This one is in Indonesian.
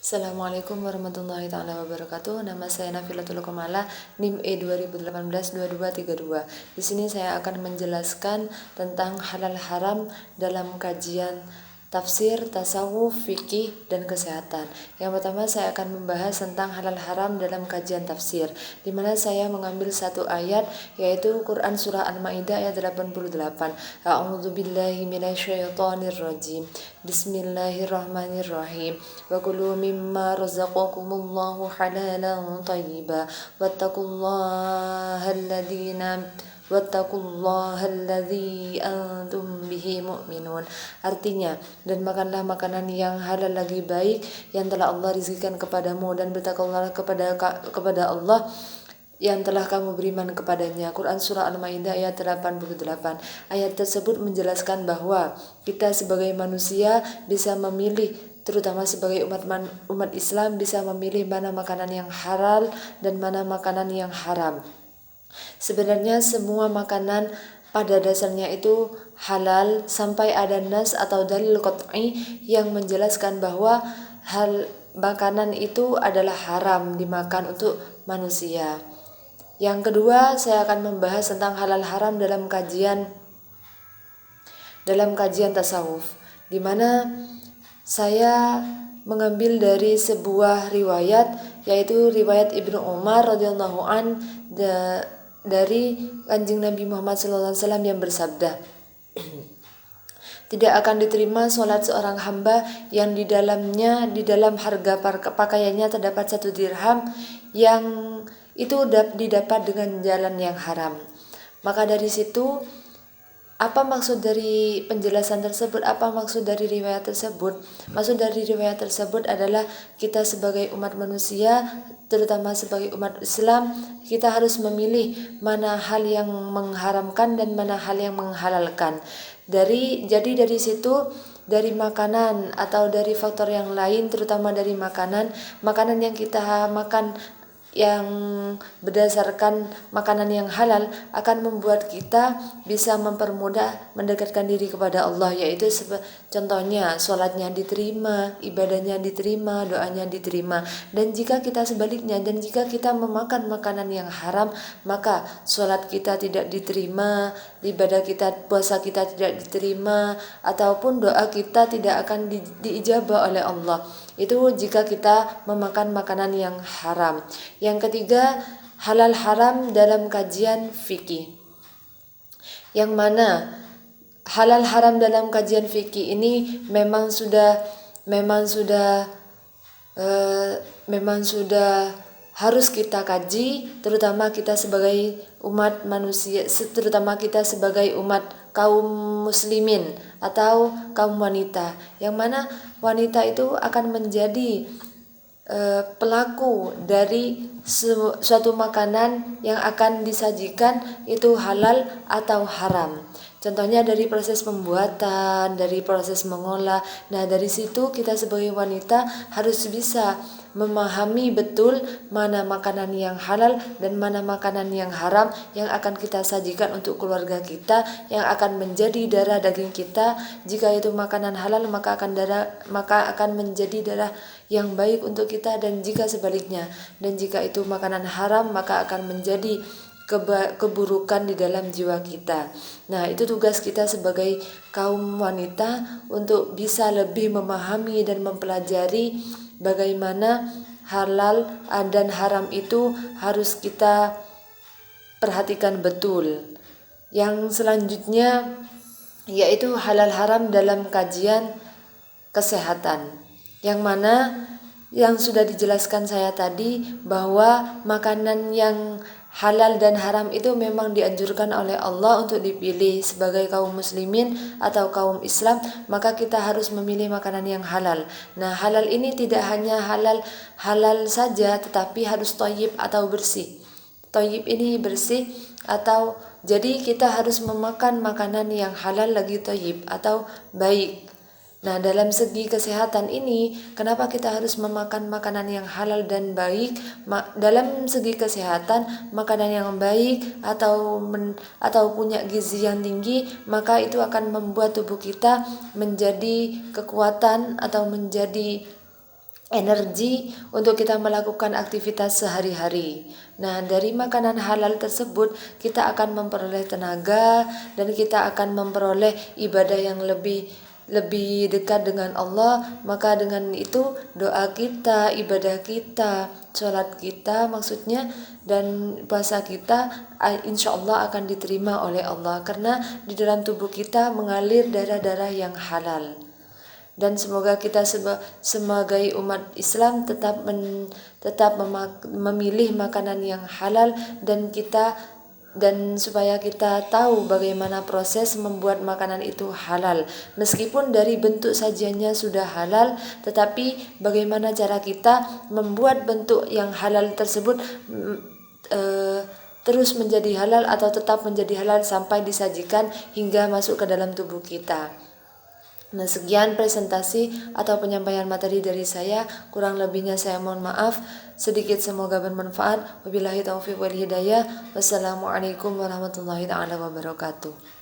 Assalamualaikum warahmatullahi taala wabarakatuh. Nama saya Nafilatul Kamala, NIM E 2018-2232. Di sini saya akan menjelaskan tentang halal haram dalam kajian tafsir, tasawuf, fikih, dan kesehatan. Yang pertama saya akan membahas tentang halal haram dalam kajian tafsir, di mana saya mengambil satu ayat, yaitu Quran Surah Al-Ma'idah ayat 88. A'udzubillahi minasyaitonirrajim. Bismillahirrahmanirrahim. Wa kulu mimma razaqakumullahu halalan thayyiban wattaqullaha alladzi antum bihi mu'minun. Artinya, dan makanlah makanan yang halal lagi baik yang telah Allah rizkikan kepadamu, dan bertakwalah kepada Allah yang telah kamu beriman kepadanya. Quran Surah Al-Ma'idah ayat 88. Ayat tersebut menjelaskan bahwa kita sebagai manusia bisa memilih, terutama sebagai umat Islam bisa memilih mana makanan yang halal dan mana makanan yang haram. Sebenarnya semua makanan pada dasarnya itu halal sampai ada nas atau dalil qat'i yang menjelaskan bahwa makanan itu adalah haram dimakan untuk manusia. Yang kedua, saya akan membahas tentang halal haram dalam kajian tasawuf, di mana saya mengambil dari sebuah riwayat, yaitu riwayat Ibnu Umar radhiyallahu an dari Kanjeng Nabi Muhammad SAW yang bersabda, tidak akan diterima sholat seorang hamba yang di dalam harga pakaiannya terdapat 1 dirham, yang itu didapat dengan jalan yang haram. Maka dari situ, apa maksud dari penjelasan tersebut? Apa maksud dari riwayat tersebut? Maksud dari riwayat tersebut adalah kita sebagai umat manusia, terutama sebagai umat Islam, kita harus memilih mana hal yang mengharamkan dan mana hal yang menghalalkan. Jadi dari situ, dari makanan atau dari faktor yang lain, terutama dari makanan yang kita makan yang berdasarkan makanan yang halal akan membuat kita bisa mempermudah mendekatkan diri kepada Allah, yaitu contohnya sholatnya diterima, ibadahnya diterima, doanya diterima. Dan jika kita sebaliknya, dan jika kita memakan makanan yang haram, maka sholat kita tidak diterima, ibadah kita, puasa kita tidak diterima, ataupun doa kita tidak akan diijabah oleh Allah. Itu jika kita memakan makanan yang haram. Yang ketiga, halal haram dalam kajian fikih, yang mana halal haram dalam kajian fikih ini memang sudah harus kita kaji, terutama kita sebagai umat manusia, terutama kita sebagai umat kaum muslimin atau kaum wanita, yang mana wanita itu akan menjadi pelaku dari suatu makanan yang akan disajikan, itu halal atau haram. Contohnya dari proses pembuatan, dari proses mengolah. Nah, dari situ kita sebagai wanita harus bisa memahami betul mana makanan yang halal dan mana makanan yang haram yang akan kita sajikan untuk keluarga kita, yang akan menjadi darah daging kita. Jika itu makanan halal, maka akan menjadi darah yang baik untuk kita, dan jika sebaliknya, dan jika itu makanan haram, maka akan menjadi keburukan di dalam jiwa kita. Nah, itu tugas kita sebagai kaum wanita untuk bisa lebih memahami dan mempelajari bagaimana halal dan haram itu harus kita perhatikan betul. Yang selanjutnya yaitu halal haram dalam kajian kesehatan, yang mana yang sudah dijelaskan saya tadi bahwa makanan yang halal dan haram itu memang dianjurkan oleh Allah untuk dipilih sebagai kaum muslimin atau kaum Islam, maka kita harus memilih makanan yang halal. Nah, halal ini tidak hanya halal saja, tetapi harus thayyib atau bersih. Thayyib ini bersih, atau jadi kita harus memakan makanan yang halal lagi thayyib atau baik. Nah, dalam segi kesehatan ini, kenapa kita harus memakan makanan yang halal dan baik? Dalam segi kesehatan, makanan yang baik atau punya gizi yang tinggi, maka itu akan membuat tubuh kita menjadi kekuatan atau menjadi energi untuk kita melakukan aktivitas sehari-hari. Nah, dari makanan halal tersebut kita akan memperoleh tenaga dan kita akan memperoleh ibadah yang lebih dekat dengan Allah. Maka dengan itu doa kita, ibadah kita, sholat kita maksudnya, dan puasa kita insya Allah akan diterima oleh Allah karena di dalam tubuh kita mengalir darah-darah yang halal. Dan semoga kita sebagai umat Islam tetap memilih makanan yang halal dan supaya kita tahu bagaimana proses membuat makanan itu halal. Meskipun dari bentuk sajiannya sudah halal, tetapi bagaimana cara kita membuat bentuk yang halal tersebut terus menjadi halal atau tetap menjadi halal sampai disajikan hingga masuk ke dalam tubuh kita. Nah, sekian presentasi atau penyampaian materi dari saya. Kurang lebihnya saya mohon maaf. Sedikit semoga bermanfaat. Wabillahi taufiq wal hidayah. Wassalamualaikum warahmatullahi wabarakatuh.